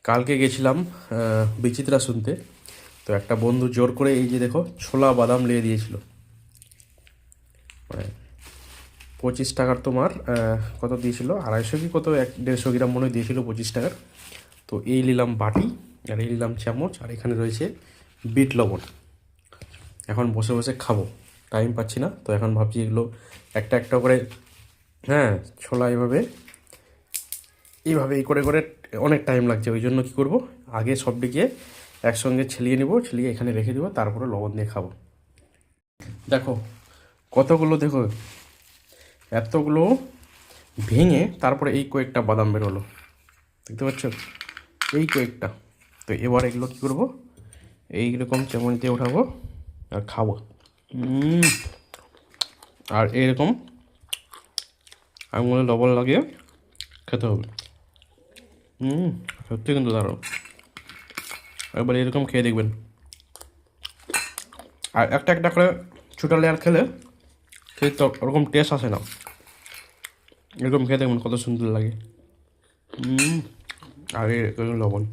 কালকে গেছিলাম বিচিত্রা শুনতে। তো একটা বন্ধু জোর করে এই যে দেখো ছোলা বাদাম নিয়ে দিয়েছিল। মানে 25 টাকার তোমার কত দিয়েছিল, 250 কি কত 150 গ্রাম মনে হয় দিয়েছিল 25 টাকার। তো এই নিলাম বাটি, আর এই নিলাম চামচ, আর এখানে রয়েছে বিট লবণ। এখন বসে বসে খাবো, টাইম পাচ্ছি না, তো এখন ভাবছি এগুলো একটা একটা করে, হ্যাঁ, ছোলা এইভাবে এইভাবে এই করে করে অনেক টাইম লাগছে। ওই জন্য কী করবো, আগে সবটিকে একসঙ্গে ছেলিয়ে নেবো, ছেলিয়ে এখানে রেখে দেবো, তারপরে লবণ দিয়ে খাবো। দেখো কতগুলো, দেখো এতগুলো ভেঙে তারপরে এই কয়েকটা বাদাম বেরোলো, দেখতে পাচ্ছ, এই কয়েকটা। তো এবার এগুলো কী করবো, এইরকম চামচ দিয়ে উঠাবো আর খাবো। আর এরকম আঙুলে লবণ লাগিয়ে খেতে হবে। সত্যি কিন্তু দারুণ, একবার এরকম খেয়ে দেখবেন। আর একটা একটা করে ছোটো লেয়ার খেলে সেই তো ওরকম টেস্ট আসে না, এরকম খেয়ে দেখবেন কত সুন্দর লাগে। আর এরকম লবণ।